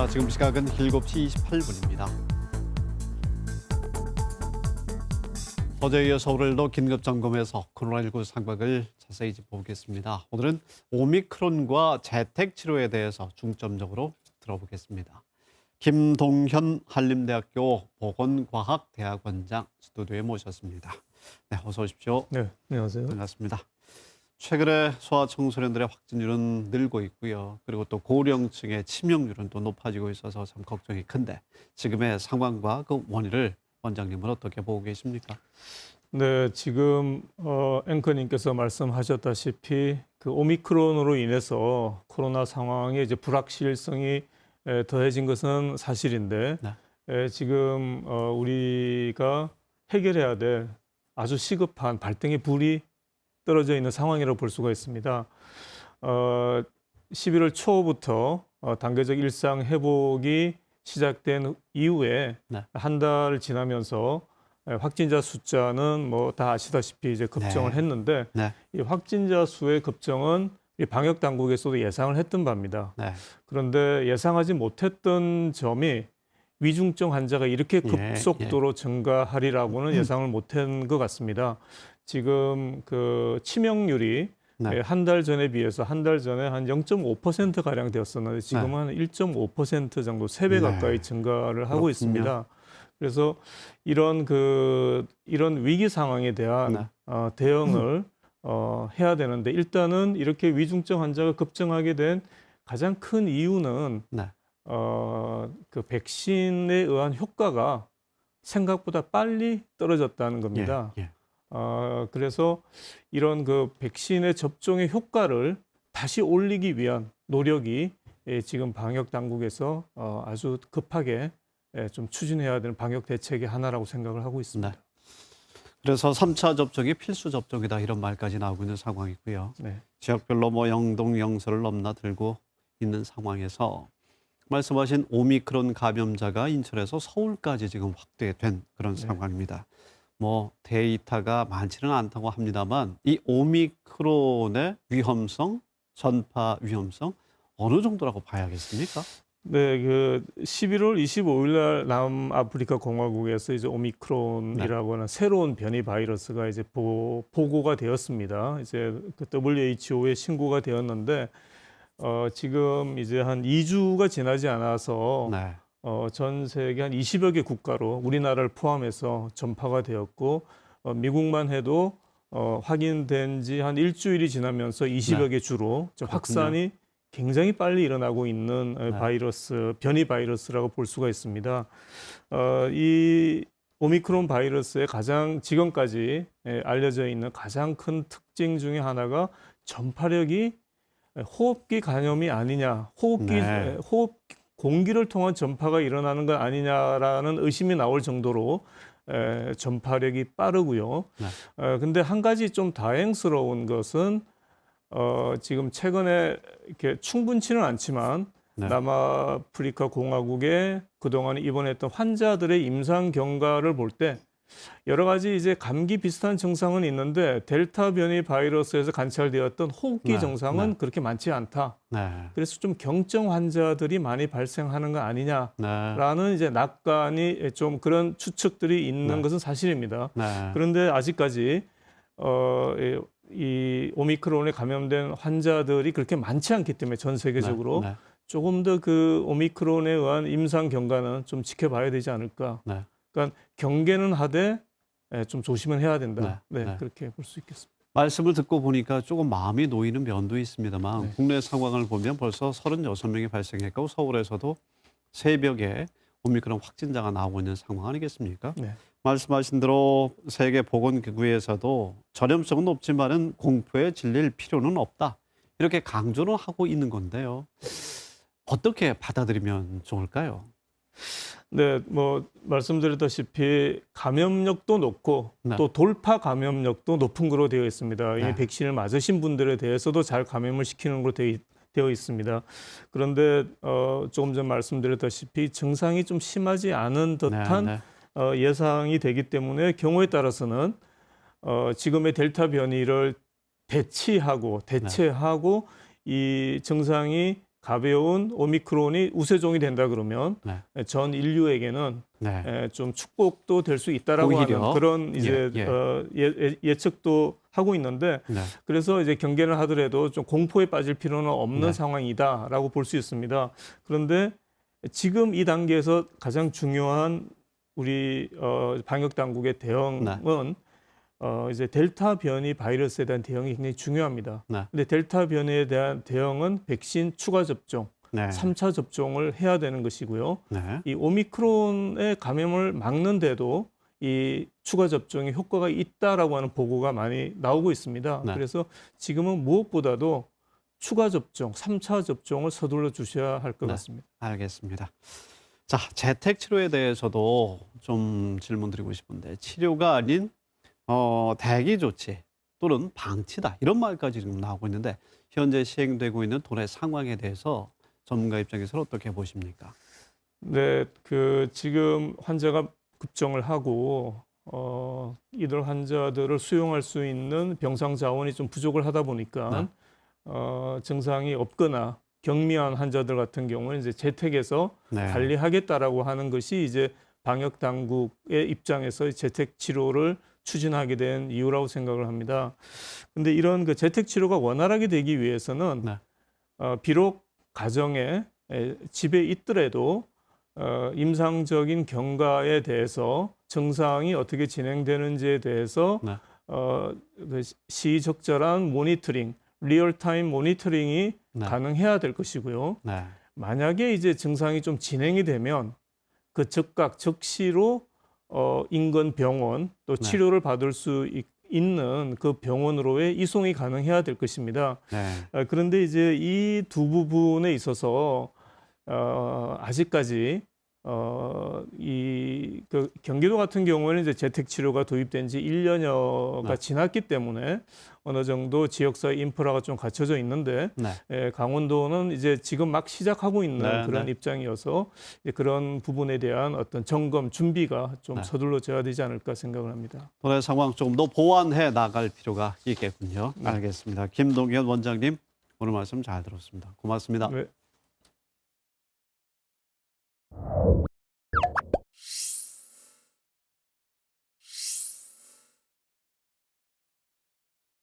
지금 시각은 7시 28분입니다. 어제에 이어 서울도 긴급점검에서 코로나19 상황을 자세히 짚어보겠습니다. 오늘은 오미크론과 재택치료에 대해서 중점적으로 들어보겠습니다. 김동현 한림대학교 보건과학대학원장 스튜디오에 모셨습니다. 네, 어서 오십시오. 네, 안녕하세요. 반갑습니다. 최근에 소아청소년들의 확진율은 늘고 있고요. 그리고 또 고령층의 치명률은 또 높아지고 있어서 참 걱정이 큰데 지금의 상황과 그 원인을 원장님은 어떻게 보고 계십니까? 네, 지금 앵커님께서 말씀하셨다시피 그 오미크론으로 인해서 코로나 상황의 이제 불확실성이 더해진 것은 사실인데 지금 우리가 해결해야 될 아주 시급한 발등에 불이 떨어져 있는 상황이라고 볼 수가 있습니다. 11월 초부터 단계적 일상 회복이 시작된 이후에 한 달 지나면서 확진자 숫자는 뭐 다 아시다시피 이제 급증을 했는데 이 확진자 수의 급증은 이 방역 당국에서도 예상을 했던 바입니다. 그런데 예상하지 못했던 점이 위중증 환자가 이렇게 급속도로 증가하리라고는 예상을 못한 것 같습니다. 지금 그 치명률이 한 달 전에 비해서 한 달 전에 한 0.5% 가량 되었었는데 지금은 한 1.5% 정도 3배 가까이 증가를 하고 있습니다. 그래서 이런 위기 상황에 대한 대응을 해야 되는데 일단은 이렇게 위중증 환자가 급증하게 된 가장 큰 이유는 그 백신에 의한 효과가 생각보다 빨리 떨어졌다는 겁니다. 그래서 이런 그 백신의 접종의 효과를 다시 올리기 위한 노력이 지금 방역 당국에서 아주 급하게 좀 추진해야 되는 방역 대책의 하나라고 생각을 하고 있습니다. 그래서 3차 접종이 필수 접종이다 이런 말까지 나오고 있는 상황이고요. 지역별로 뭐 영동, 영서를 넘나들고 있는 상황에서 말씀하신 오미크론 감염자가 인천에서 서울까지 지금 확대된 그런 상황입니다. 뭐 데이터가 많지는 않다고 합니다만 이 오미크론의 위험성, 전파 위험성 어느 정도라고 봐야겠습니까? 네, 그 11월 25일 날 남아프리카 공화국에서 이제 오미크론이라고 하는 새로운 변이 바이러스가 이제 보고가 되었습니다. 이제 그 WHO에 신고가 되었는데 지금 이제 한 2주가 지나지 않아서 전 세계 한 20여 개 국가로 우리나라를 포함해서 전파가 되었고 미국만 해도 확인된 지 한 일주일이 지나면서 20여 개 주로 확산이 굉장히 빨리 일어나고 있는 변이 바이러스라고 볼 수가 있습니다. 이 오미크론 바이러스의 가장 지금까지 알려져 있는 가장 큰 특징 중에 하나가 전파력이 호흡기 감염이 아니냐, 호흡 공기를 통한 전파가 일어나는 것 아니냐라는 의심이 나올 정도로 전파력이 빠르고요. 근데 한 가지 좀 다행스러운 것은 지금 최근에 이렇게 충분치는 않지만 남아프리카 공화국에 그동안 입원했던 환자들의 임상 경과를 볼 때 여러 가지 이제 감기 비슷한 증상은 있는데 델타 변이 바이러스에서 관찰되었던 호흡기 증상은 그렇게 많지 않다. 그래서 좀 경증 환자들이 많이 발생하는 거 아니냐라는 이제 낙관이 좀 그런 추측들이 있는 것은 사실입니다. 그런데 아직까지 이 오미크론에 감염된 환자들이 그렇게 많지 않기 때문에 전 세계적으로 조금 더 그 오미크론에 의한 임상 경과는 좀 지켜봐야 되지 않을까. 그러니까 경계는 하되 좀 조심은 해야 된다. 그렇게 볼 수 있겠습니다. 말씀을 듣고 보니까 조금 마음이 놓이는 면도 있습니다만 국내 상황을 보면 벌써 36명이 발생했고 서울에서도 새벽에 오미크론 확진자가 나오고 있는 상황 아니겠습니까? 말씀하신 대로 세계보건기구에서도 전염성은 높지만은 공포에 질릴 필요는 없다. 이렇게 강조는 하고 있는 건데요. 어떻게 받아들이면 좋을까요? 네, 뭐 말씀드렸다시피 감염력도 높고 또 돌파 감염력도 높은 거로 되어 있습니다. 이 백신을 맞으신 분들에 대해서도 잘 감염을 시키는 걸로 되어 있습니다. 그런데 조금 전 말씀드렸다시피 증상이 좀 심하지 않은 듯한 예상이 되기 때문에 경우에 따라서는 지금의 델타 변이를 대체하고 이 증상이 가벼운 오미크론이 우세종이 된다 그러면 네. 전 인류에게는 네. 좀 축복도 될 수 있다라고 오히려? 하는 그런 이제 예측도 하고 있는데 네. 그래서 이제 경계를 하더라도 좀 공포에 빠질 필요는 없는 네. 상황이다라고 볼 수 있습니다. 그런데 지금 이 단계에서 가장 중요한 우리 방역 당국의 대응은 이제 델타 변이 바이러스에 대한 대응이 굉장히 중요합니다. 네. 근데 델타 변이에 대한 대응은 백신 추가 접종, 네. 3차 접종을 해야 되는 것이고요. 네. 이 오미크론의 감염을 막는데도 이 추가 접종이 효과가 있다라고 하는 보고가 많이 나오고 있습니다. 네. 그래서 지금은 무엇보다도 추가 접종, 3차 접종을 서둘러 주셔야 할 것 네. 같습니다. 알겠습니다. 자, 재택 치료에 대해서도 좀 질문드리고 싶은데 치료가 아닌 대기 조치 또는 방치다 이런 말까지 지금 나오고 있는데 현재 시행되고 있는 도내 상황에 대해서 전문가 입장에서는 어떻게 보십니까? 네, 지금 환자가 급증을 하고 이들 환자들을 수용할 수 있는 병상 자원이 좀 부족을 하다 보니까 증상이 없거나 경미한 환자들 같은 경우는 이제 재택에서 네. 관리하겠다라고 하는 것이 이제 방역 당국의 입장에서 재택 치료를 추진하게 된 이유라고 생각을 합니다. 근데 이런 재택 치료가 원활하게 되기 위해서는 비록 가정에 집에 있더라도 임상적인 경과에 대해서 증상이 어떻게 진행되는지에 대해서 시적절한 모니터링, 리얼타임 모니터링이 가능해야 될 것이고요. 만약에 이제 증상이 좀 진행이 되면 그 즉각 즉시로 인근 병원 또 치료를 받을 수 있는 그 병원으로의 이송이 가능해야 될 것입니다. 그런데 이제 이 두 부분에 있어서 아직까지 경기도 같은 경우에는 이제 재택 치료가 도입된 지 1년여가 지났기 때문에 어느 정도 지역사회 인프라가 좀 갖춰져 있는데 강원도는 이제 지금 막 시작하고 있는 그런 입장이어서 그런 부분에 대한 어떤 점검 준비가 좀 서둘러져야 되지 않을까 생각을 합니다. 도내 상황 조금 더 보완해 나갈 필요가 있겠군요. 알겠습니다. 김동현 원장님 오늘 말씀 잘 들었습니다. 고맙습니다. 네.